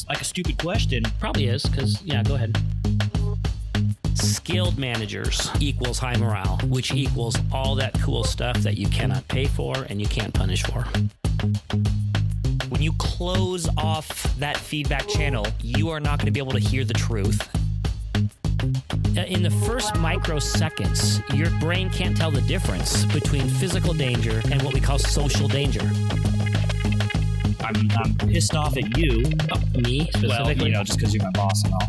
sounds like a stupid question. Probably is, because, yeah, go ahead. Skilled managers equals high morale, which equals all that cool stuff that you cannot pay for and you can't punish for. When you close off that feedback channel, you are not going to be able to hear the truth. In the first microseconds, your brain can't tell the difference between physical danger and what we call social danger. I'm pissed off at you. Me, specifically? Well, just because you're my boss and all.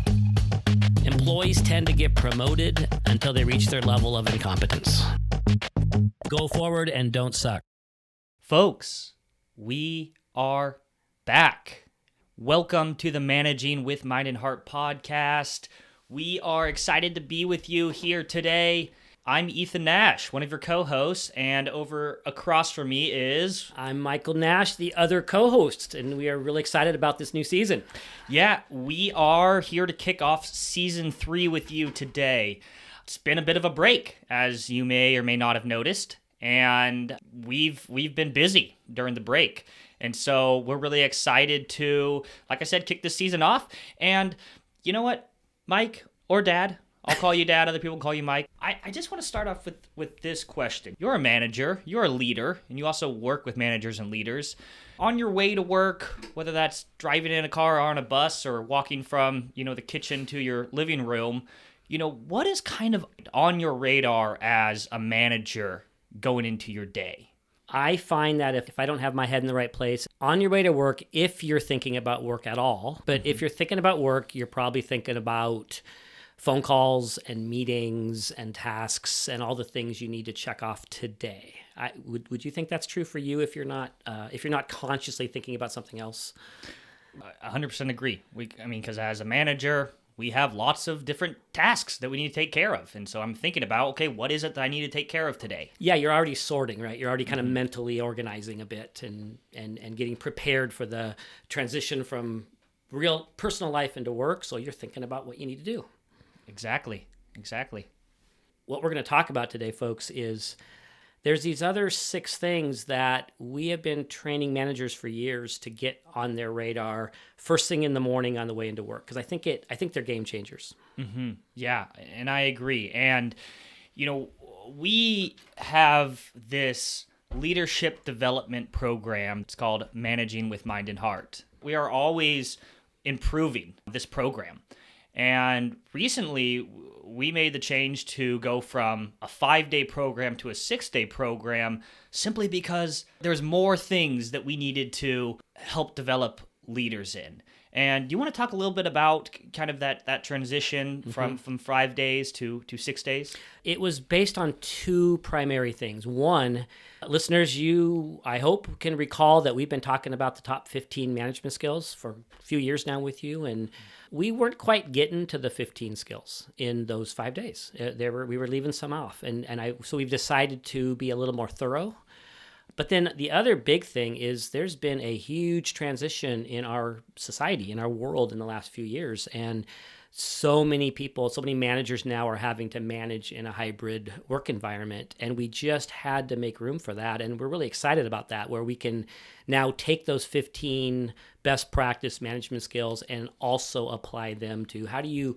Employees tend to get promoted until they reach their level of incompetence. Go forward and don't suck. Folks, we are back. Welcome to the Managing with Mind and Heart podcast. We are excited to be with you here today. I'm Ethan Nash, one of your co-hosts, and over across from me is... I'm Michael Nash, the other co-host, and we are really excited about this new season. Yeah, we are here to kick off season 3 with you today. It's been a bit of a break, as you may or may not have noticed, and we've been busy during the break. And so we're really excited to, like I said, kick this season off. And you know what, Mike or Dad? I'll call you Dad, other people call you Mike. I just want to start off with this question. You're a manager, you're a leader, and you also work with managers and leaders. On your way to work, whether that's driving in a car or on a bus or walking from, the kitchen to your living room, what is kind of on your radar as a manager going into your day? I find that if I don't have my head in the right place, on your way to work, if you're thinking about work at all, but if you're thinking about work, you're probably thinking about phone calls and meetings and tasks and all the things you need to check off today. Would you think that's true for you if you're not consciously thinking about something else? 100% agree. Because as a manager, we have lots of different tasks that we need to take care of. And so I'm thinking about, okay, what is it that I need to take care of today? Yeah, you're already sorting, right? You're already kind of mentally organizing a bit and getting prepared for the transition from real personal life into work. So you're thinking about what you need to do. Exactly. What we're going to talk about today, folks, is there's these other 6 things that we have been training managers for years to get on their radar first thing in the morning on the way into work, because I think they're game changers. Mm-hmm. Yeah, and I agree. And, we have this leadership development program. It's called Managing with Mind and Heart. We are always improving this program. And recently, we made the change to go from a 5-day program to a 6-day program simply because there's more things that we needed to help develop leaders in. And do you want to talk a little bit about kind of that transition from 5 days to 6 days? It was based on 2 primary things. One, listeners, you, I hope, can recall that we've been talking about the top 15 management skills for a few years now with you, and we weren't quite getting to the 15 skills in those 5 days. We were leaving some off, so we've decided to be a little more thorough. But then the other big thing is there's been a huge transition in our society, in our world in the last few years. And so many people, so many managers now are having to manage in a hybrid work environment. And we just had to make room for that. And we're really excited about that, where we can now take those 15 best practice management skills and also apply them to how do you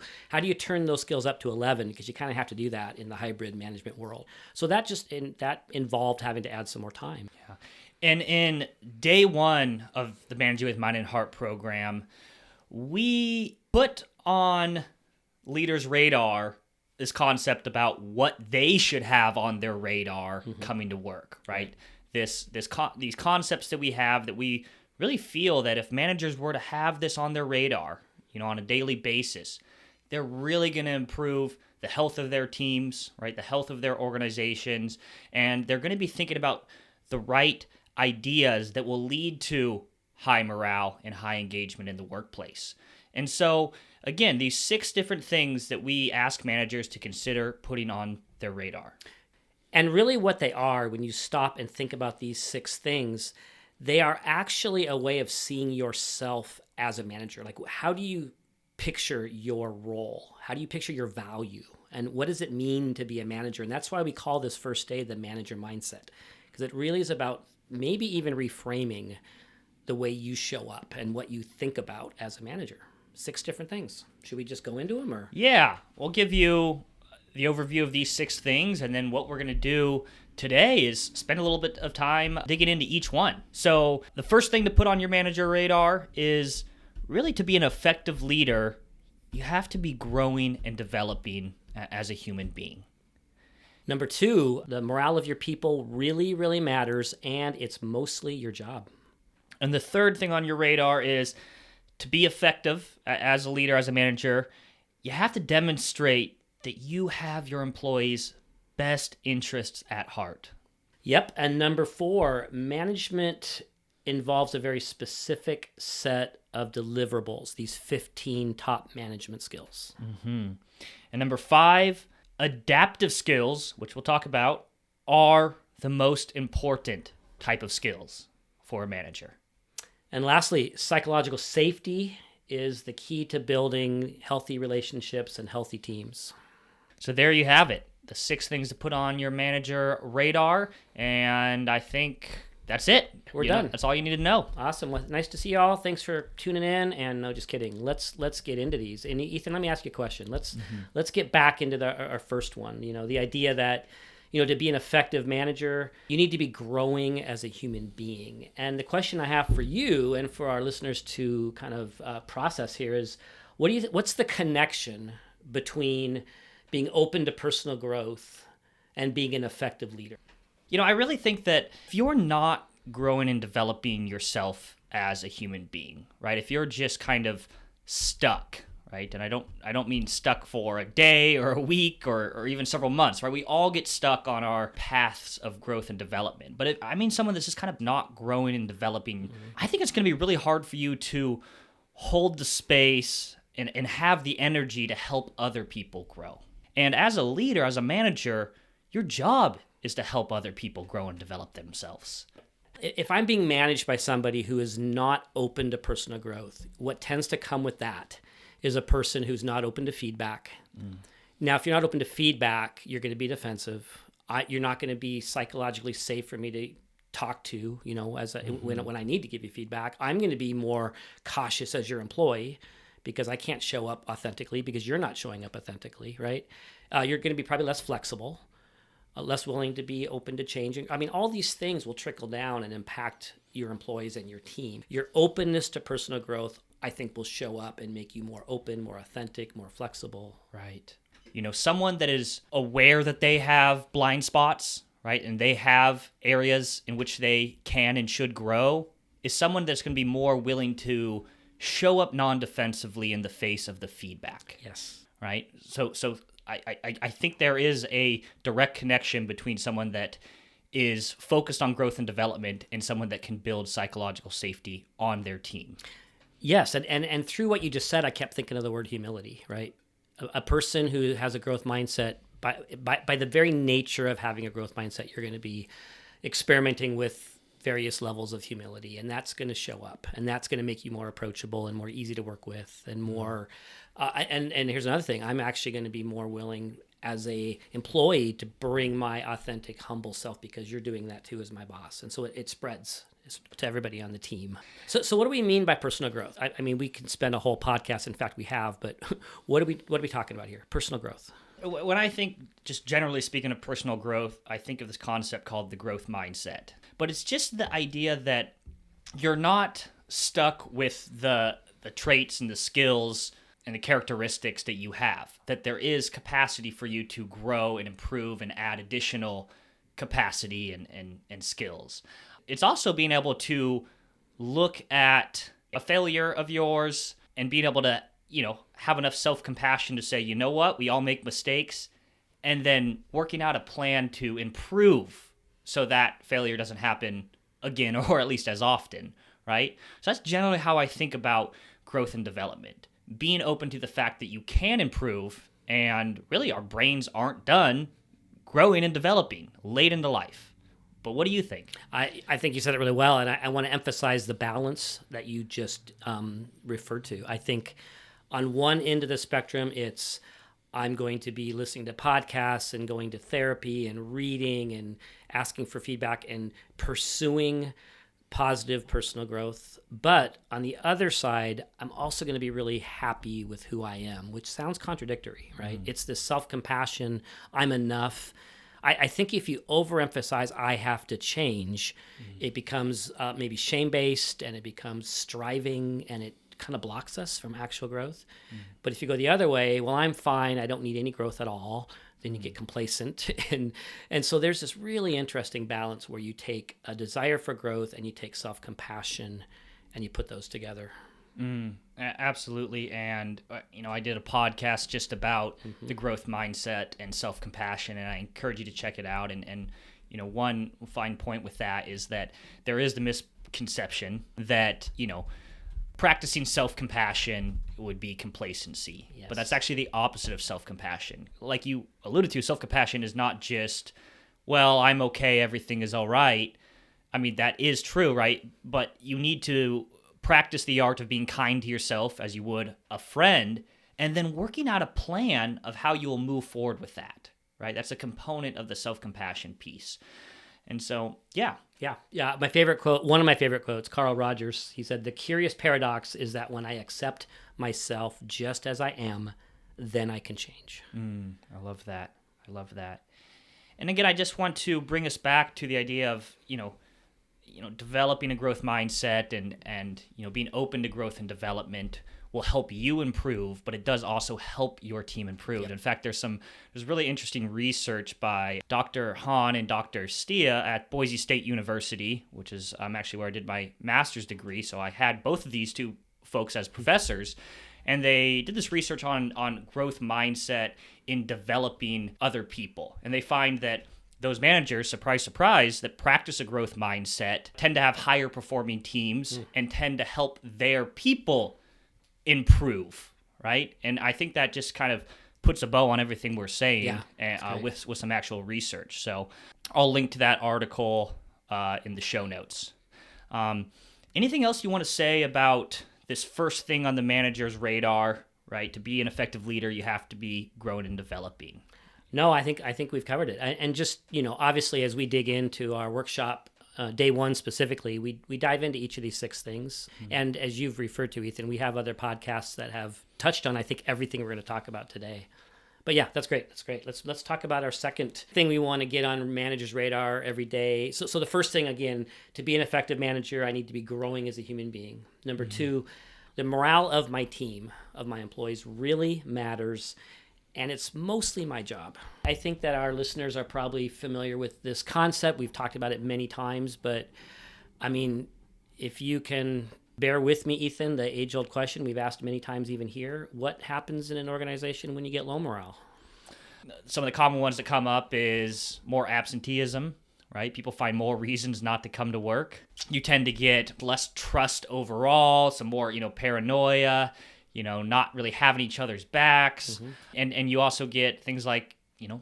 turn those skills up to 11, because you kind of have to do that in the hybrid management world. So that involved having to add some more time. Yeah. And in day 1 of the Managing with Mind and Heart program, we put on leaders' radar this concept about what they should have on their radar coming to work, right? These concepts that we have that we really feel that if managers were to have this on their radar, on a daily basis, they're really going to improve the health of their teams, right? The health of their organizations, and they're going to be thinking about the right ideas that will lead to high morale and high engagement in the workplace. And so, again, these 6 different things that we ask managers to consider putting on their radar. And really what they are, when you stop and think about these 6 things, they are actually a way of seeing yourself as a manager. Like, how do you picture your role? How do you picture your value? And what does it mean to be a manager? And that's why we call this first day the manager mindset, because it really is about maybe even reframing the way you show up and what you think about as a manager. 6 different things. Should we just go into them, or? Yeah, we'll give you the overview of these 6 things, and then what we're going to do today is spend a little bit of time digging into each one. So the first thing to put on your manager radar is really, to be an effective leader, you have to be growing and developing as a human being. Number 2, the morale of your people really, really matters, and it's mostly your job. And the third thing on your radar is, to be effective as a leader, as a manager, you have to demonstrate that you have your employees' best interests at heart. Yep. And number 4, management involves a very specific set of deliverables, these 15 top management skills. Mm-hmm. And number 5, adaptive skills, which we'll talk about, are the most important type of skills for a manager. And lastly, psychological safety is the key to building healthy relationships and healthy teams. So there you have it, the 6 things to put on your manager radar, and I think that's it. We're done. That's all you need to know. Awesome. Well, nice to see you all. Thanks for tuning in. And no, just kidding. Let's get into these. And Ethan, let me ask you a question. Let's get back into our first one. The idea that to be an effective manager, you need to be growing as a human being. And the question I have for you and for our listeners to kind of process here is, what's the connection between being open to personal growth and being an effective leader? I really think that if you're not growing and developing yourself as a human being, right? If you're just kind of stuck, right? And I don't mean stuck for a day or a week or even several months, right? We all get stuck on our paths of growth and development. But I mean someone that's just kind of not growing and developing, I think it's going to be really hard for you to hold the space and have the energy to help other people grow. And as a leader, as a manager, your job is to help other people grow and develop themselves. If I'm being managed by somebody who is not open to personal growth, what tends to come with that is a person who's not open to feedback. Now, if you're not open to feedback, you're going to be defensive. You're not going to be psychologically safe for me to talk to, when I need to give you feedback. I'm going to be more cautious as your employee because I can't show up authentically because you're not showing up authentically, right? You're going to be probably less flexible, less willing to be open to changing. I mean, all these things will trickle down and impact your employees and your team. Your openness to personal growth, I think, will show up and make you more open, more authentic, more flexible. Right. Someone that is aware that they have blind spots, right, and they have areas in which they can and should grow, is someone that's going to be more willing to show up non-defensively in the face of the feedback. Yes. Right? So I think there is a direct connection between someone that is focused on growth and development and someone that can build psychological safety on their team. Yes, and through what you just said, I kept thinking of the word humility, right? A person who has a growth mindset, by the very nature of having a growth mindset, you're going to be experimenting with various levels of humility, and that's going to show up, and that's going to make you more approachable and more easy to work with, and more. And here's another thing: I'm actually going to be more willing as a employee to bring my authentic, humble self because you're doing that too as my boss, and so it spreads to everybody on the team. So what do we mean by personal growth? I mean, we can spend a whole podcast. In fact, we have. But what are we talking about here? Personal growth. When I think, just generally speaking of personal growth, I think of this concept called the growth mindset. But it's just the idea that you're not stuck with the traits and the skills and the characteristics that you have, that there is capacity for you to grow and improve and add additional capacity and skills. It's also being able to look at a failure of yours and being able to, have enough self-compassion to say, you know what, we all make mistakes, and then working out a plan to improve so that failure doesn't happen again, or at least as often, right? So that's generally how I think about growth and development. Being open to the fact that you can improve, and really our brains aren't done growing and developing late into life. But what do you think? I think you said it really well, and I want to emphasize the balance that you just referred to. I think on one end of the spectrum, it's I'm going to be listening to podcasts and going to therapy and reading and asking for feedback and pursuing positive personal growth. But on the other side, I'm also going to be really happy with who I am, which sounds contradictory, right? It's this self-compassion. I'm enough. I think if you overemphasize, I have to change, it becomes maybe shame-based, and it becomes striving, and it kind of blocks us from actual growth. But if you go the other way, well, I'm fine. I don't need any growth at all. Then you get complacent. And so there's this really interesting balance where you take a desire for growth and you take self-compassion and you put those together. Absolutely. And, I did a podcast just about the growth mindset and self-compassion, and I encourage you to check it out. And one fine point with that is that there is the misconception that, practicing self-compassion would be complacency. Yes. But that's actually the opposite of self-compassion. Like you alluded to, self-compassion is not just, well, I'm okay, everything is all right. I mean, that is true, right? But you need to practice the art of being kind to yourself as you would a friend, and then working out a plan of how you will move forward with that, right? That's a component of the self-compassion piece. And so, yeah. My favorite quote, one of my favorite quotes, Carl Rogers, he said, "The curious paradox is that when I accept myself just as I am, then I can change." I love that. And again, I just want to bring us back to the idea of, developing a growth mindset and being open to growth and development will help you improve, but it does also help your team improve. Yep. In fact, there's really interesting research by Dr. Hahn and Dr. Stia at Boise State University, which is actually where I did my master's degree. So I had both of these two folks as professors, and they did this research on growth mindset in developing other people. And they find that those managers, surprise, surprise, that practice a growth mindset tend to have higher performing teams and tend to help their people improve, right? And I think that just kind of puts a bow on everything we're saying with some actual research. So I'll link to that article in the show notes. Anything else you want to say about this first thing on the manager's radar, right? To be an effective leader, you have to be growing and developing. No, I think we've covered it. And just, obviously as we dig into our workshop, day one specifically, we dive into each of these 6 things. And as you've referred to, Ethan, we have other podcasts that have touched on, I think, everything we're going to talk about today. But yeah, that's great. Let's talk about our second thing we want to get on managers' radar every day. So the first thing, again, to be an effective manager, I need to be growing as a human being. Number 2, the morale of my team, of my employees, really matters. And it's mostly my job. I think that our listeners are probably familiar with this concept. We've talked about it many times, but I mean, if you can bear with me, Ethan, the age-old question we've asked many times even here, what happens in an organization when you get low morale? Some of the common ones that come up is more absenteeism, right? People find more reasons not to come to work. You tend to get less trust overall, some more, paranoia, not really having each other's backs. And you also get things like,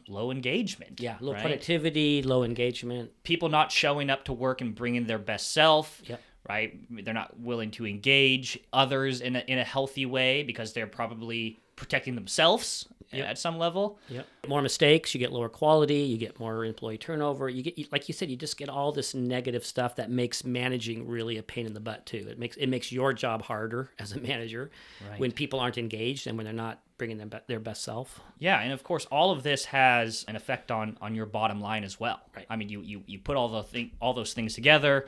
low engagement. Yeah, low right? productivity, low engagement. People not showing up to work and bringing their best self. Yep. Right? They're not willing to engage others in a healthy way because they're probably protecting themselves at some level. Yep. More mistakes, you get lower quality, you get more employee turnover. You get, like you said, you just get all this negative stuff that makes managing really a pain in the butt too. It makes your job harder as a manager when people aren't engaged and when they're not bringing their best self. Yeah, and of course, all of this has an effect on your bottom line as well. Right. I mean, you put all those things together.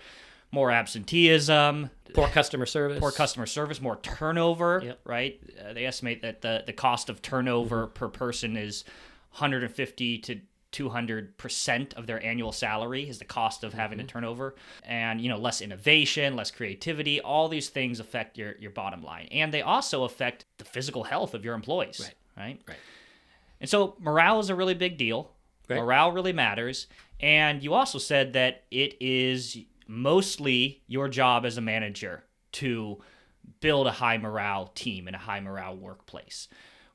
More absenteeism, poor customer service, more turnover, Yep. right? They estimate that the cost of turnover per person is 150 to 200% of their annual salary is the cost of having a turnover. And, less innovation, less creativity, all these things affect your bottom line. And they also affect the physical health of your employees, right? And so morale is a really big deal. Right. Morale really matters. And you also said that it is mostly your job as a manager to build a high morale team and a high morale workplace.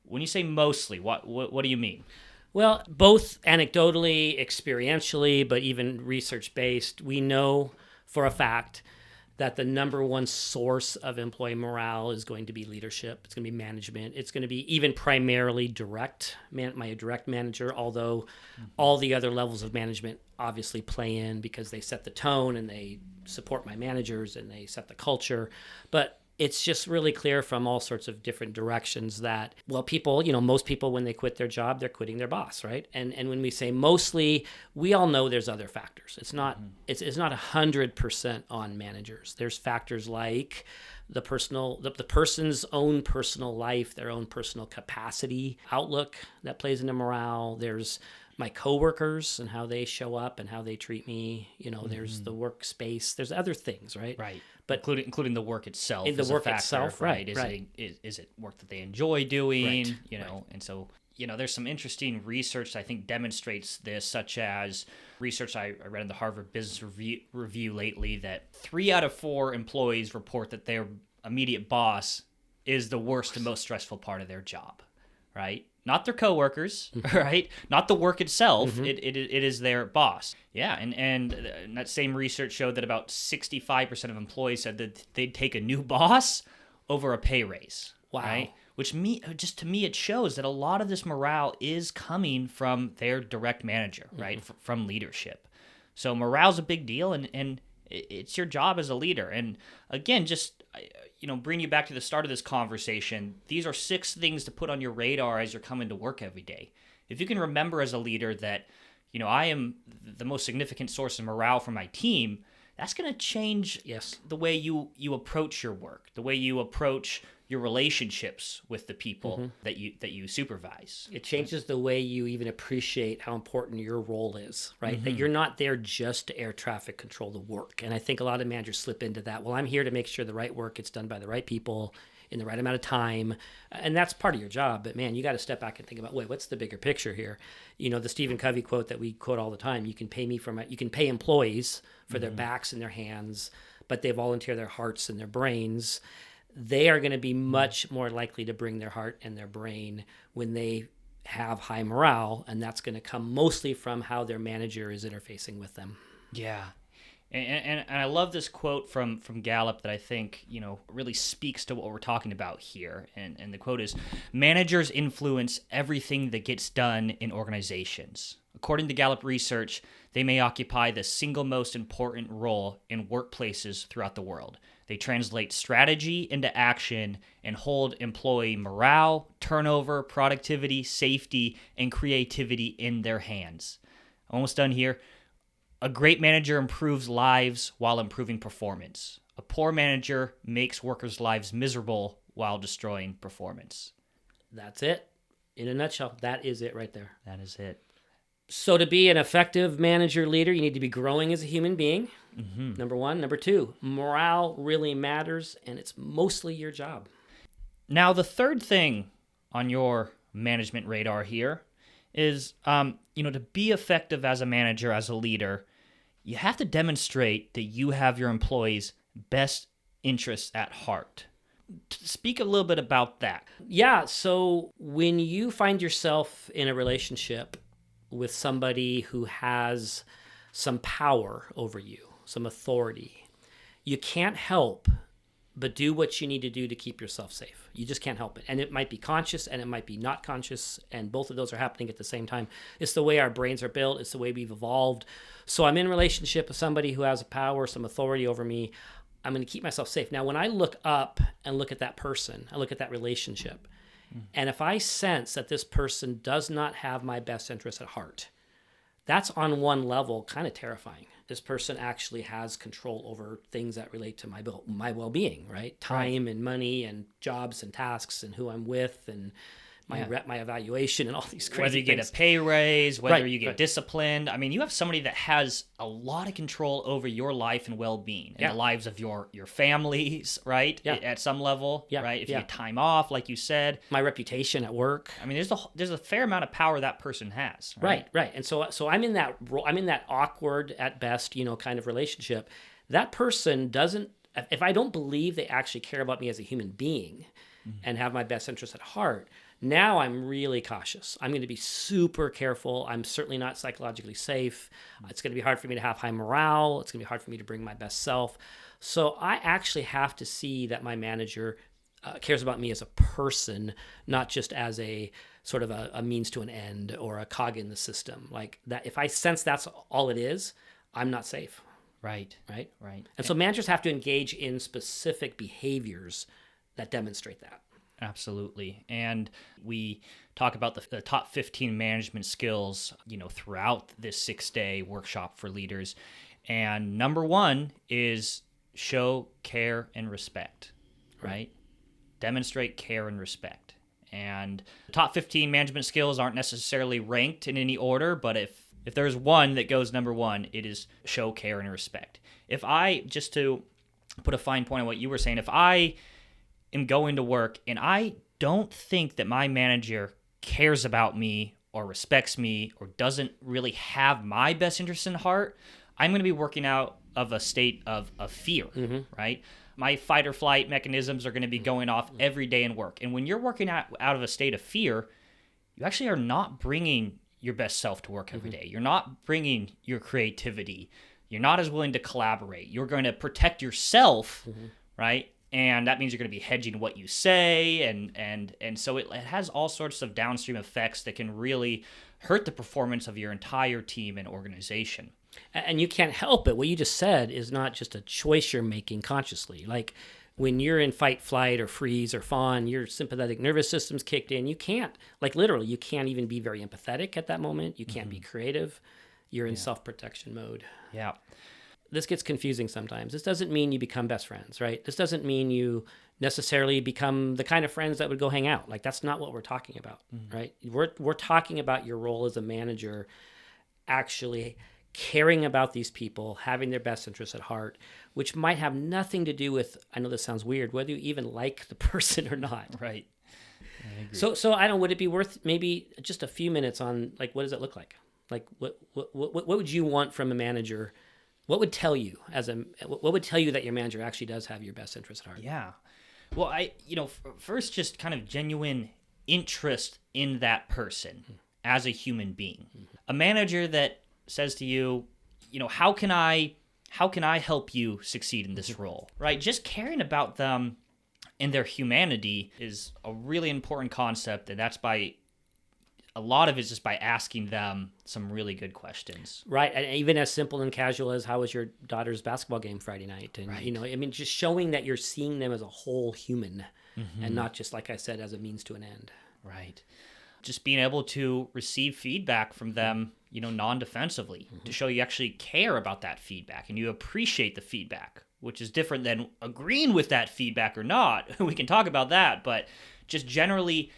When you say mostly, what do you mean? Well, both anecdotally, experientially, but even research-based, we know for a fact that the number one source of employee morale is going to be leadership. It's going to be management. It's going to be even primarily my direct manager, although all the other levels of management obviously play in because they set the tone and they support my managers and they set the culture. But it's just really clear from all sorts of different directions that, well, people, most people, when they quit their job, they're quitting their boss, right? And when we say mostly, we all know there's other factors. It's not 100% on managers. There's factors like the person's own personal life, their own personal capacity, outlook that plays into morale. There's my coworkers and how they show up and how they treat me. There's the workspace. There's other things, right? Right. But including the work itself. The work itself, right? Is it work that they enjoy doing? Right. And so there's some interesting research that I think demonstrates this, such as research I read in the Harvard Business Review lately that 3 out of 4 employees report that their immediate boss is the worst and most stressful part of their job, right? Not their coworkers, right? Not the work itself. It is their boss. Yeah, and that same research showed that about 65% of employees said that they'd take a new boss over a pay raise. Wow. Right? To me, it shows that a lot of this morale is coming from their direct manager, right? From leadership. So morale's a big deal, and it's your job as a leader. And again, just bring you back to the start of this conversation. These are 6 things to put on your radar as you're coming to work every day. If you can remember as a leader that, I am the most significant source of morale for my team, that's going to change the way you approach your work, the way you approach your relationships with the people that you supervise. It changes the way you even appreciate how important your role is, right? That you're not there just to air traffic control the work. And I think a lot of managers slip into that. Well, I'm here to make sure the right work gets done by the right people in the right amount of time. And that's part of your job. But man, you got to step back and think about, wait, what's the bigger picture here? The Stephen Covey quote that we quote all the time, you can pay employees for their backs and their hands, but they volunteer their hearts and their brains. They are going to be much more likely to bring their heart and their brain when they have high morale, and that's going to come mostly from how their manager is interfacing with them. Yeah. And I love this quote from Gallup that I think, really speaks to what we're talking about here. And the quote is, managers influence everything that gets done in organizations. According to Gallup research, they may occupy the single most important role in workplaces throughout the world. They translate strategy into action and hold employee morale, turnover, productivity, safety, and creativity in their hands. Almost done here. A great manager improves lives while improving performance. A poor manager makes workers' lives miserable while destroying performance. That's it. In a nutshell, that is it right there. That is it. So to be an effective manager leader, you need to be growing as a human being, number 1. Number 2, morale really matters, and it's mostly your job. Now, the third thing on your management radar here is, to be effective as a manager, as a leader, you have to demonstrate that you have your employees' best interests at heart. Speak a little bit about that. Yeah, so when you find yourself in a relationship with somebody who has some power over you, some authority, you can't help but do what you need to do to keep yourself safe. You just can't help it. And it might be conscious and it might be not conscious, and both of those are happening at the same time. It's the way our brains are built. It's the way we've evolved. So I'm in a relationship with somebody who has a power, some authority over me. I'm going to keep myself safe. Now, when I look up and look at that person, I look at that relationship, and if I sense that this person does not have my best interest at heart, that's on one level kind of terrifying. This person actually has control over things that relate to my well-being, right? Time and money and jobs and tasks and who I'm with and my evaluation and all these crazy Whether you things. get a pay raise, whether you get disciplined. I mean, you have somebody that has a lot of control over your life and well-being and the lives of your families, right? Yeah. At some level, right? If you Yeah. get time off, like you said. My reputation at work. I mean, there's a fair amount of power that person has, right? Right. And so I'm in that role. I'm in that awkward at best, kind of relationship. That person doesn't. If I don't believe they actually care about me as a human being and have my best interest at heart, Now I'm really cautious. I'm going to be super careful. I'm certainly not psychologically safe. It's going to be hard for me to have high morale. It's going to be hard for me to bring my best self. So I actually have to see that my manager cares about me as a person, not just as a sort of a means to an end or a cog in the system. Like that, if I sense that's all it is, I'm not safe. Right. Right. Right. And so managers have to engage in specific behaviors that demonstrate that. Absolutely. And we talk about the top 15 management skills, throughout this 6-day workshop for leaders. And number one is show care and respect, right? Demonstrate care and respect. And the top 15 management skills aren't necessarily ranked in any order, but if there's one that goes number one, it is show care and respect. If I, just to put a fine point on what you were saying, if I am going to work and I don't think that my manager cares about me or respects me or doesn't really have my best interest in heart, I'm going to be working out of a state of fear, right? My fight or flight mechanisms are going to be going off every day in work. And when you're working out of a state of fear, you actually are not bringing your best self to work every day. You're not bringing your creativity. You're not as willing to collaborate. You're going to protect yourself, right? And that means you're going to be hedging what you say, and so it has all sorts of downstream effects that can really hurt the performance of your entire team and organization. And you can't help it. What you just said is not just a choice you're making consciously. Like when you're in fight, flight, or freeze, or fawn, your sympathetic nervous system's kicked in. You can't, like literally, you can't even be very empathetic at that moment. You can't be creative. You're in self-protection mode. Yeah. This gets confusing sometimes. This doesn't mean you become best friends, right? This doesn't mean you necessarily become the kind of friends that would go hang out. Like that's not what we're talking about, right? We're talking about your role as a manager actually caring about these people, having their best interests at heart, which might have nothing to do with, I know this sounds weird, whether you even like the person or not. Right. So I don't know, would it be worth maybe just a few minutes on like, what does it look like? Like what would you want from a manager? What would tell you what would tell you that your manager actually does have your best interest at heart? Yeah. Well, first just kind of genuine interest in that person as a human being. A manager that says to you, how can I help you succeed in this role? Right? Just caring about them and their humanity is a really important concept, and that's a lot of it is just by asking them some really good questions. Right. And even as simple and casual as how was your daughter's basketball game Friday night? And, just showing that you're seeing them as a whole human and not just, like I said, as a means to an end. Right. Just being able to receive feedback from them, non-defensively, to show you actually care about that feedback and you appreciate the feedback, which is different than agreeing with that feedback or not. We can talk about that, but just generally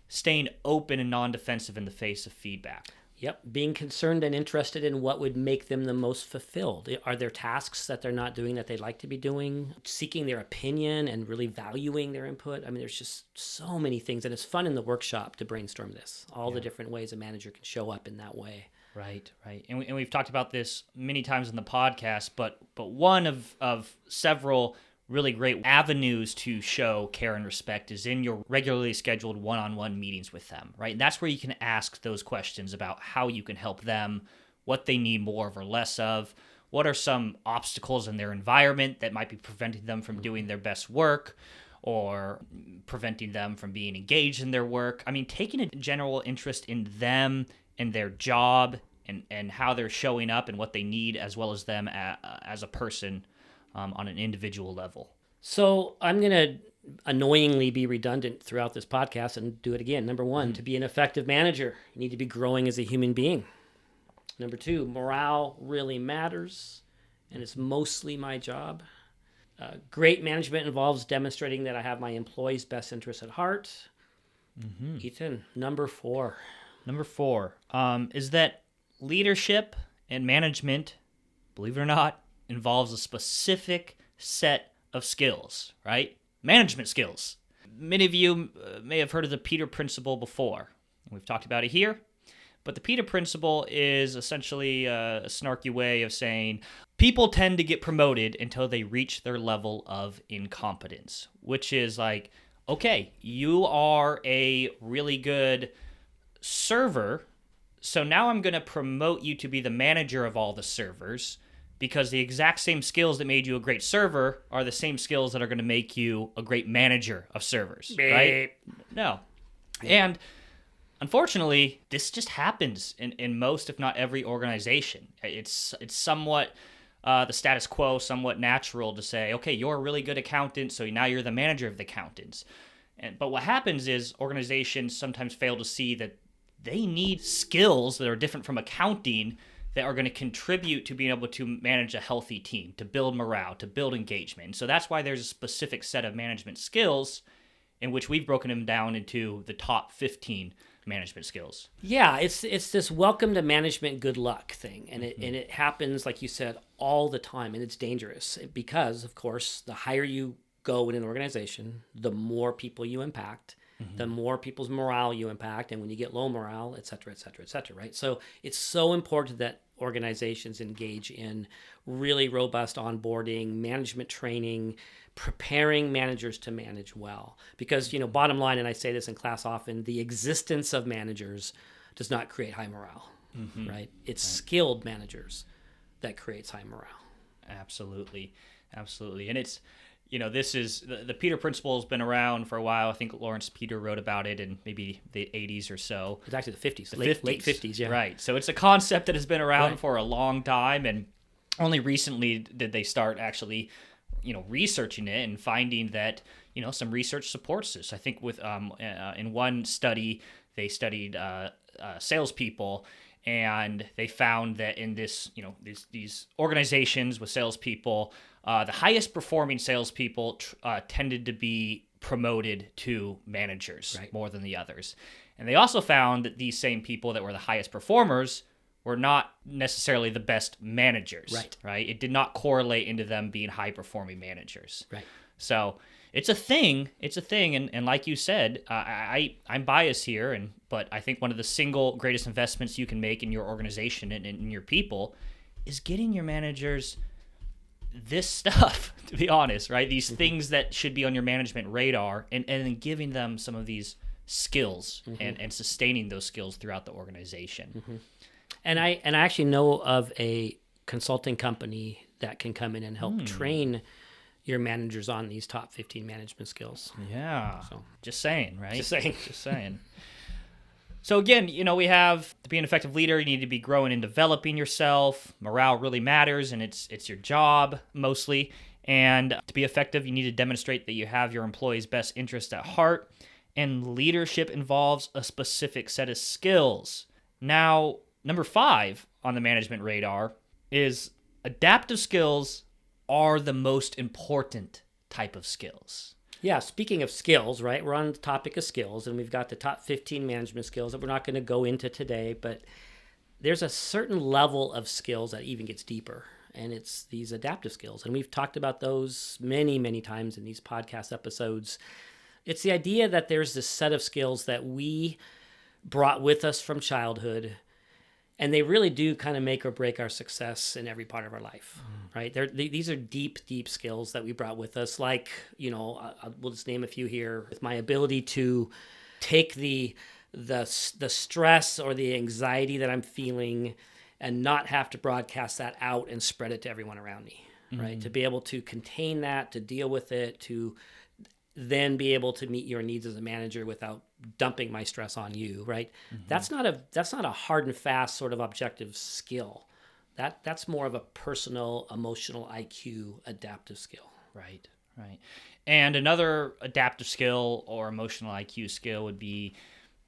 staying open and non-defensive in the face of feedback. Yep. Being concerned and interested in what would make them the most fulfilled. Are there tasks that they're not doing that they'd like to be doing? Seeking their opinion and really valuing their input. I mean, there's just so many things. And it's fun in the workshop to brainstorm this. All the different ways a manager can show up in that way. Right. And we've talked about this many times in the podcast, but one of several really great avenues to show care and respect is in your regularly scheduled one-on-one meetings with them, right? And that's where you can ask those questions about how you can help them, what they need more of or less of, what are some obstacles in their environment that might be preventing them from doing their best work or preventing them from being engaged in their work. I mean, taking a general interest in them and their job and how they're showing up and what they need, as well as them as a person on an individual level. So I'm going to annoyingly be redundant throughout this podcast and do it again. Number one, to be an effective manager, you need to be growing as a human being. Number two, morale really matters, and it's mostly my job. Great management involves demonstrating that I have my employees' best interests at heart. Ethan, number four. Number four is that leadership and management, believe it or not, involves a specific set of skills, right? Management skills. Many of you may have heard of the Peter Principle before. We've talked about it here. But the Peter Principle is essentially a snarky way of saying people tend to get promoted until they reach their level of incompetence, which is like okay, you are a really good server, so now I'm going to promote you to be the manager of all the servers, because the exact same skills that made you a great server are the same skills that are going to make you a great manager of servers, right? No. And unfortunately, this just happens in most, if not every, organization. It's somewhat the status quo, somewhat natural to say, okay, you're a really good accountant, so now you're the manager of the accountants. But what happens is organizations sometimes fail to see that they need skills that are different from accounting that are going to contribute to being able to manage a healthy team, to build morale, to build engagement. And so that's why there's a specific set of management skills in which we've broken them down into the top 15 management skills. Yeah, it's this welcome to management good luck thing. And it happens, like you said, all the time, and it's dangerous because, of course, the higher you go in an organization, the more people you impact, the more people's morale you impact, and when you get low morale, et cetera, right? So it's so important that organizations engage in really robust onboarding, management training, preparing managers to manage well. Because, bottom line, and I say this in class often, the existence of managers does not create high morale, right? It's skilled managers that creates high morale. Absolutely. And it's, this is the Peter Principle has been around for a while. I think Lawrence Peter wrote about it in maybe the 80s or so. It's actually the 50s, late 50s, yeah. Right. So it's a concept that has been around for a long time, and only recently did they start actually, researching it and finding that, some research supports this. I think with in one study, they studied salespeople, and they found that in this, these organizations with salespeople, the highest performing salespeople tended to be promoted to managers more than the others. And they also found that these same people that were the highest performers were not necessarily the best managers. Right? It did not correlate into them being high performing managers. Right. So it's a thing. And like you said, I'm biased here, but I think one of the single greatest investments you can make in your organization and in your people is getting your managers this stuff, to be honest, right? These things that should be on your management radar, and then giving them some of these skills and sustaining those skills throughout the organization. And I actually know of a consulting company that can come in and help train your managers on these top 15 management skills. Yeah. So just saying, right? Just saying. So again, we have to be an effective leader, you need to be growing and developing yourself. Morale really matters, and it's your job mostly. And to be effective, you need to demonstrate that you have your employees' best interest at heart. And leadership involves a specific set of skills. Now, number 5 on the management radar is adaptive skills are the most important type of skills. Yeah, speaking of skills, right? We're on the topic of skills, and we've got the top 15 management skills that we're not going to go into today, but there's a certain level of skills that even gets deeper, and it's these adaptive skills. And we've talked about those many, many times in these podcast episodes. It's the idea that there's this set of skills that we brought with us from childhood, and they really do kind of make or break our success in every part of our life, right? These are deep, deep skills that we brought with us. Like, we'll just name a few here. With my ability to take the stress or the anxiety that I'm feeling and not have to broadcast that out and spread it to everyone around me, right? To be able to contain that, to deal with it, to then be able to meet your needs as a manager without dumping my stress on you, right? That's not a hard and fast sort of objective skill. That's more of a personal, emotional IQ adaptive skill. Right. And another adaptive skill or emotional IQ skill would be,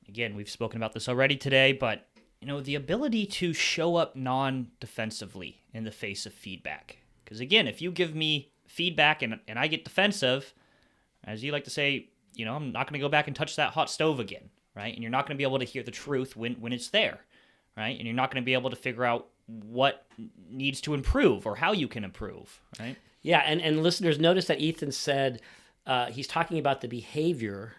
again, we've spoken about this already today, but the ability to show up non-defensively in the face of feedback. Because again, if you give me feedback and I get defensive, as you like to say, I'm not going to go back and touch that hot stove again, right? And you're not going to be able to hear the truth when it's there, right? And you're not going to be able to figure out what needs to improve or how you can improve, right? Yeah, and listeners, notice that Ethan said he's talking about the behavior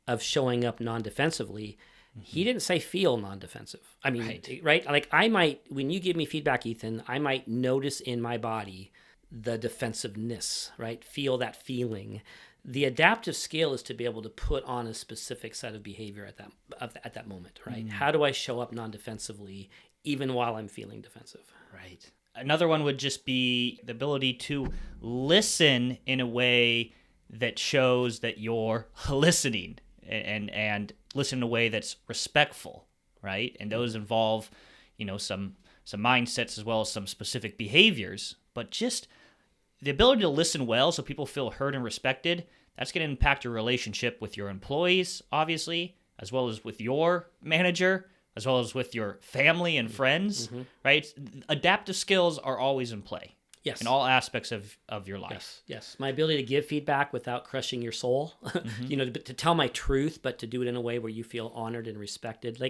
of showing up non-defensively. He didn't say feel non-defensive. I mean, right? Like I might, when you give me feedback, Ethan, I might notice in my body the defensiveness, right? Feel that feeling The adaptive skill is to be able to put on a specific set of behavior at that moment, right? How do I show up non-defensively even while I'm feeling defensive? Right. Another one would just be the ability to listen in a way that shows that you're listening and listen in a way that's respectful, right? And those involve, some mindsets as well as some specific behaviors, but just the ability to listen well so people feel heard and respected, that's going to impact your relationship with your employees, obviously, as well as with your manager, as well as with your family and friends, right? Adaptive skills are always in play. Yes. In all aspects of your life. Yes. My ability to give feedback without crushing your soul, to tell my truth, but to do it in a way where you feel honored and respected.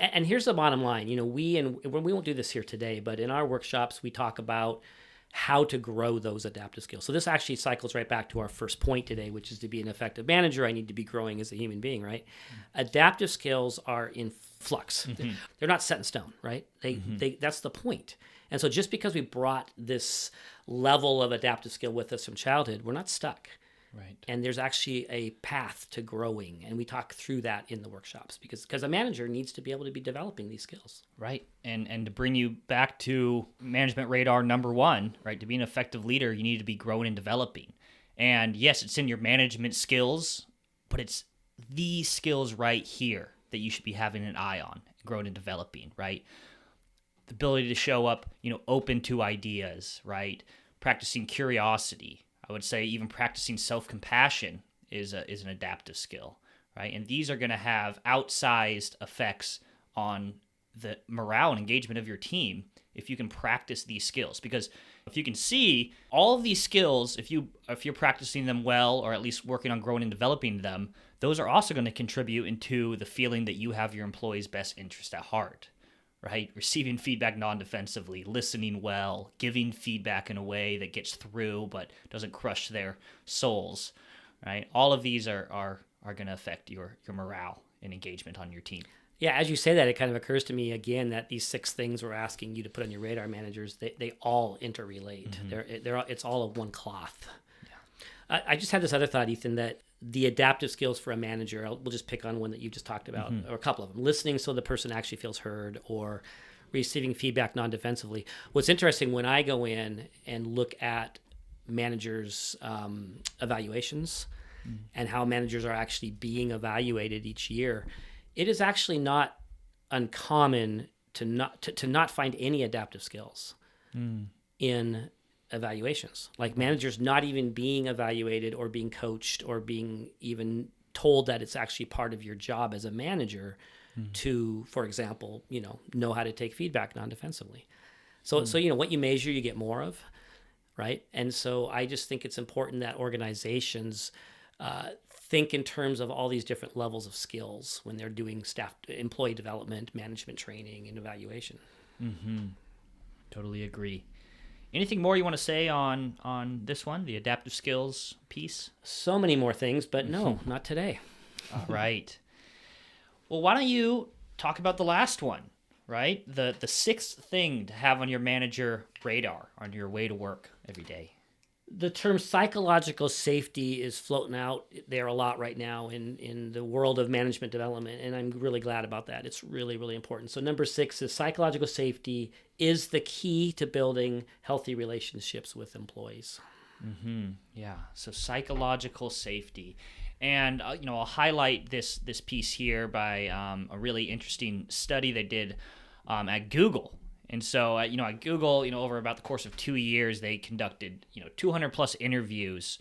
And here's the bottom line, we won't do this here today, but in our workshops, we talk about how to grow those adaptive skills. So this actually cycles right back to our first point today, which is to be an effective manager, I need to be growing as a human being, right? Adaptive skills are in flux. They're not set in stone, right? That's the point. And so just because we brought this level of adaptive skill with us from childhood, we're not stuck. Right. And there's actually a path to growing. And we talk through that in the workshops because a manager needs to be able to be developing these skills. Right. And to bring you back to management radar number 1, right? To be an effective leader, you need to be growing and developing. And yes, it's in your management skills, but it's these skills right here that you should be having an eye on, growing and developing, right? The ability to show up, open to ideas, right? Practicing curiosity. I would say even practicing self-compassion is an adaptive skill, right? And these are going to have outsized effects on the morale and engagement of your team if you can practice these skills. Because if you can see all of these skills, if you're practicing them well, or at least working on growing and developing them, those are also going to contribute into the feeling that you have your employees' best interest at heart. Right? Receiving feedback non-defensively, listening well, giving feedback in a way that gets through but doesn't crush their souls, right? All of these are going to affect your morale and engagement on your team. Yeah, as you say that, it kind of occurs to me again that these 6 things we're asking you to put on your radar, managers, they all interrelate. It's all of one cloth. Yeah. I just had this other thought, Ethan, that the adaptive skills for a manager, we'll just pick on one that you just talked about, or a couple of them. Listening so the person actually feels heard, or receiving feedback non-defensively. What's interesting, when I go in and look at managers' evaluations and how managers are actually being evaluated each year, it is actually not uncommon to not find any adaptive skills in evaluations, like managers not even being evaluated or being coached or being even told that it's actually part of your job as a manager to, for example, know how to take feedback non-defensively. So what you measure, you get more of, right? And so I just think it's important that organizations think in terms of all these different levels of skills when they're doing employee development, management training, and evaluation. Totally agree. Anything more you want to say on this one, the adaptive skills piece? So many more things, but no, not today. All right. Well, why don't you talk about the last one, right? The 6th thing to have on your manager radar on your way to work every day. The term psychological safety is floating out there a lot right now in the world of management development, and I'm really glad about that. It's really, really important. So number 6 is psychological safety is the key to building healthy relationships with employees. Yeah, so psychological safety. And, I'll highlight this piece here by a really interesting study they did at Google. And so, at Google, over about the course of 2 years, they conducted, 200 plus interviews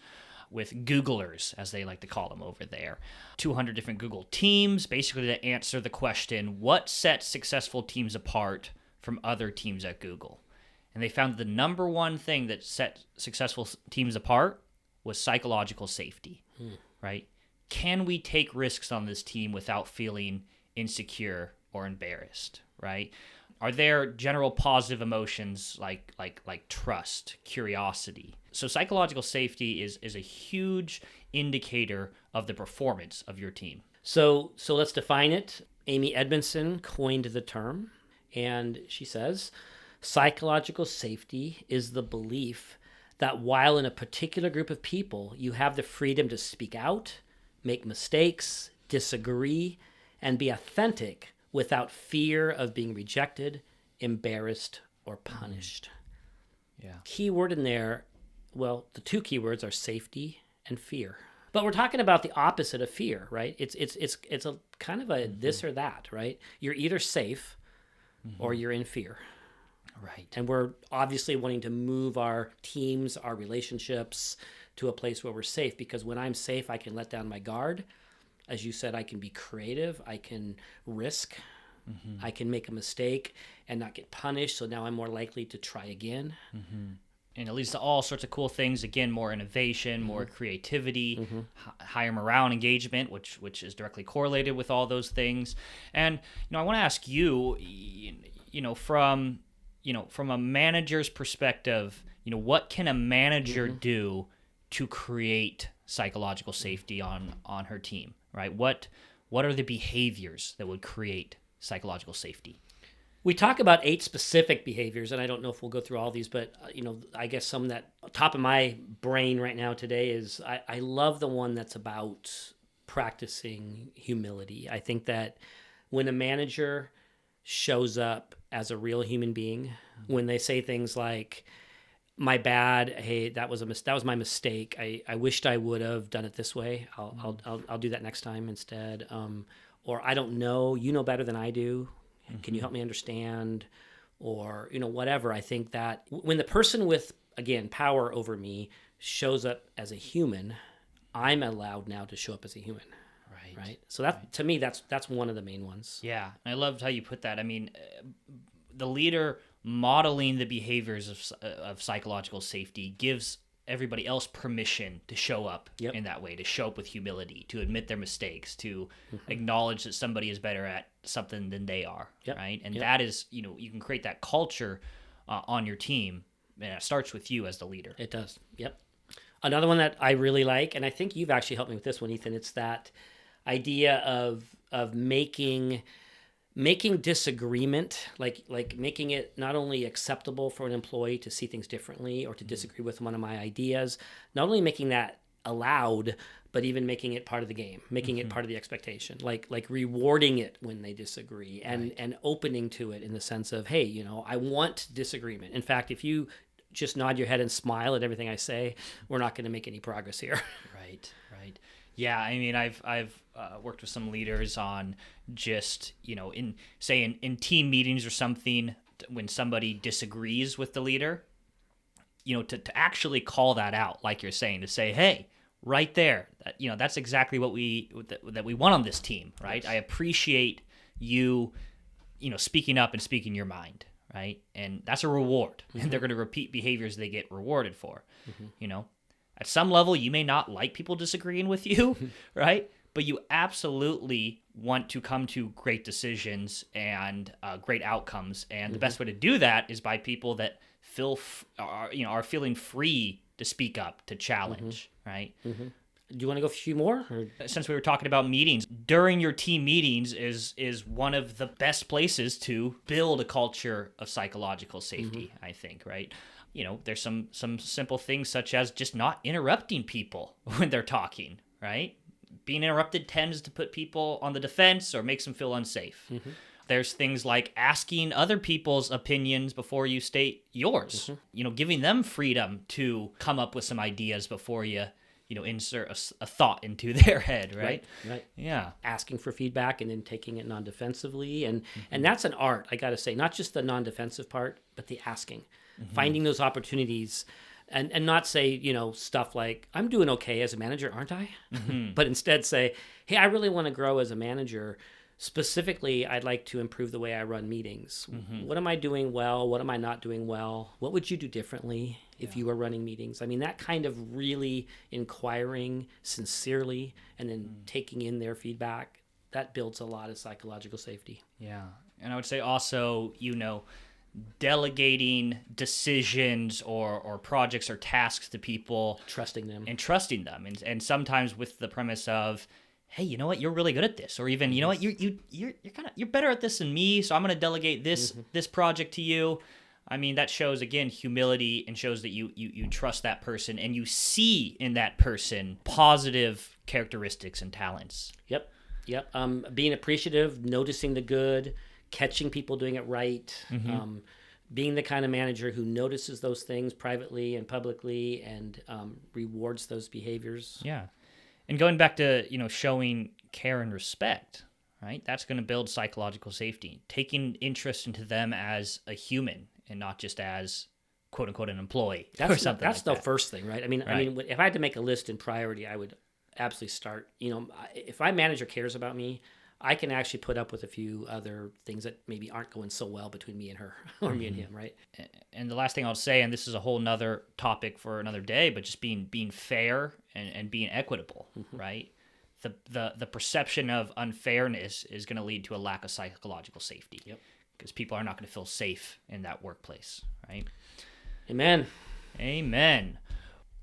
with Googlers, as they like to call them over there. 200 different Google teams, basically to answer the question, what sets successful teams apart from other teams at Google? And they found the number one thing that set successful teams apart was psychological safety, right? Can we take risks on this team without feeling insecure or embarrassed, right? Are there general positive emotions like trust, curiosity? So psychological safety is a huge indicator of the performance of your team. So let's define it. Amy Edmondson coined the term, and she says, psychological safety is the belief that while in a particular group of people, you have the freedom to speak out, make mistakes, disagree, and be authentic without fear of being rejected, embarrassed, or punished. Yeah. Key word in there, well, the two keywords are safety and fear. But we're talking about the opposite of fear, right? It's a kind of a this or that, right? You're either safe or you're in fear. Right. And we're obviously wanting to move our teams, our relationships to a place where we're safe, because when I'm safe, I can let down my guard. As you said, I can be creative. I can risk. I can make a mistake and not get punished. So now I'm more likely to try again. And it leads to all sorts of cool things. Again, more innovation, more creativity, higher morale and engagement, which is directly correlated with all those things. And I want to ask you, from a manager's perspective, what can a manager do to create psychological safety on her team, right? What are the behaviors that would create psychological safety? We talk about 8 specific behaviors, and I don't know if we'll go through all these, but I guess some that top of my brain right now today is I love the one that's about practicing humility. I think that when a manager shows up as a real human being, when they say things like, "My bad," "Hey, that was my mistake. I wished I would have done it this way. I'll do that next time instead." Or "I don't know. You know better than I do. Can you help me understand?" Or, whatever. I think that when the person with, again, power over me shows up as a human, I'm allowed now to show up as a human. Right. So that, to me, that's one of the main ones. Yeah. And I loved how you put that. I mean, the leader modeling the behaviors of psychological safety gives everybody else permission to show up in that way, to show up with humility, to admit their mistakes, to acknowledge that somebody is better at something than they are, right? And that is, you can create that culture on your team, and it starts with you as the leader. It does. Yep. Another one that I really like, and I think you've actually helped me with this one, Ethan, it's that idea of making disagreement, like making it not only acceptable for an employee to see things differently or to disagree with one of my ideas, not only making that allowed, but even making it part of the game, making it part of the expectation, like rewarding it when they disagree and opening to it in the sense of, hey, I want disagreement. In fact, if you just nod your head and smile at everything I say, we're not going to make any progress here. Right. Yeah, I mean, I've worked with some leaders on just, in team meetings or something, when somebody disagrees with the leader, to actually call that out, like you're saying, to say, hey, right there, that's exactly what we want on this team, right? I appreciate you, speaking up and speaking your mind, right? And that's a reward, and they're going to repeat behaviors they get rewarded for, At some level, you may not like people disagreeing with you, right? But you absolutely want to come to great decisions and great outcomes. And the best way to do that is by people that are feeling free to speak up, to challenge, right? Do you want to go a few more? Or? Since we were talking about meetings, during your team meetings is one of the best places to build a culture of psychological safety, I think, right? There's some simple things such as just not interrupting people when they're talking, right? Being interrupted tends to put people on the defense or makes them feel unsafe. There's things like asking other people's opinions before you state yours, giving them freedom to come up with some ideas before you insert a thought into their head, right? Right. Yeah. Asking for feedback and then taking it non-defensively. And that's an art, I got to say, not just the non-defensive part, but the asking. Finding those opportunities and not say, stuff like, I'm doing okay as a manager, aren't I? But instead say, hey, I really want to grow as a manager. Specifically, I'd like to improve the way I run meetings. What am I doing well? What am I not doing well? What would you do differently if you were running meetings? I mean, that kind of really inquiring sincerely and then taking in their feedback, that builds a lot of psychological safety. Yeah. And I would say also, delegating decisions or projects or tasks to people, Trusting them. and sometimes with the premise of, hey, you know what, you're really good at this, or even, you know what, you're better at this than me, so I'm going to delegate this project to you. I mean, that shows, again, humility, and shows that you trust that person, and you see in that person positive characteristics and talents. Yep. Being appreciative, noticing the good, catching people doing it right, being the kind of manager who notices those things privately and publicly and rewards those behaviors. Yeah. And going back to, showing care and respect, right? That's going to build psychological safety, taking interest into them as a human and not just as quote unquote an employee or something. That's like the first thing, right? I mean, if I had to make a list in priority, I would absolutely start, if my manager cares about me, I can actually put up with a few other things that maybe aren't going so well between me and her or me and him, right? And the last thing I'll say, and this is a whole nother topic for another day, but just being fair and being equitable, right? The perception of unfairness is going to lead to a lack of psychological safety. Yep. Because people are not going to feel safe in that workplace, right? Amen.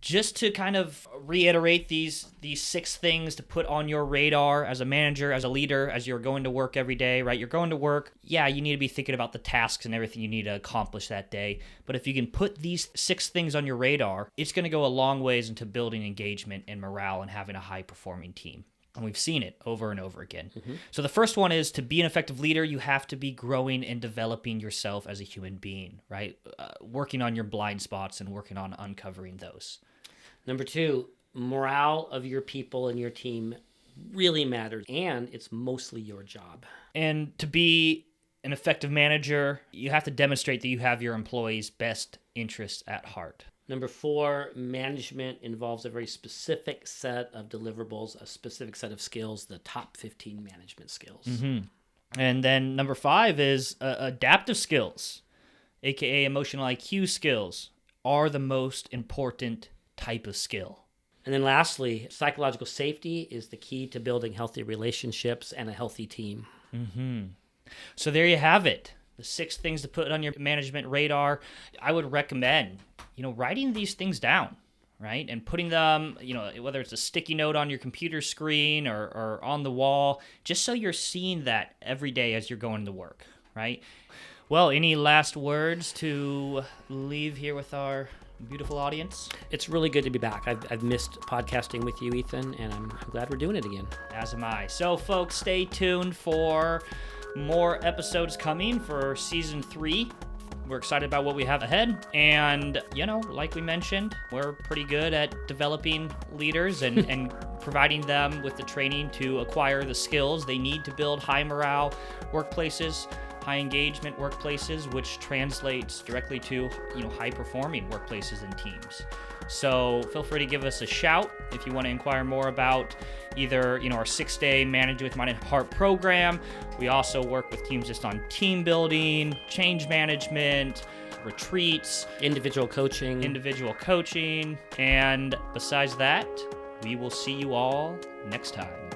Just to kind of reiterate these 6 things to put on your radar as a manager, as a leader, as you're going to work every day, right? You're going to work. Yeah, you need to be thinking about the tasks and everything you need to accomplish that day. But if you can put these 6 things on your radar, it's going to go a long ways into building engagement and morale and having a high-performing team. And we've seen it over and over again. So the first one is, to be an effective leader, you have to be growing and developing yourself as a human being, right? Working on your blind spots and working on uncovering those. Number 2, morale of your people and your team really matters, and it's mostly your job. And to be an effective manager, you have to demonstrate that you have your employees' best interests at heart. Number 4, management involves a very specific set of deliverables, a specific set of skills, the top 15 management skills. And then number 5 is adaptive skills, aka emotional IQ skills, are the most important type of skill. And then lastly, psychological safety is the key to building healthy relationships and a healthy team. So there you have it. The 6 things to put on your management radar. I would recommend, writing these things down, right? And putting them, whether it's a sticky note on your computer screen or on the wall, just so you're seeing that every day as you're going to work, right? Well, any last words to leave here with our beautiful audience? It's really good to be back. I've missed podcasting with you, Ethan, and I'm glad we're doing it again. As am I. So, folks, stay tuned for more episodes coming for season 3. We're excited about what we have ahead. And, like we mentioned, we're pretty good at developing leaders and providing them with the training to acquire the skills they need to build high morale workplaces, high engagement workplaces, which translates directly to, high performing workplaces and teams. So feel free to give us a shout if you want to inquire more about either, our 6-day Manage with Mind and Heart program. We also work with teams just on team building, change management, retreats, individual coaching. And besides that, we will see you all next time.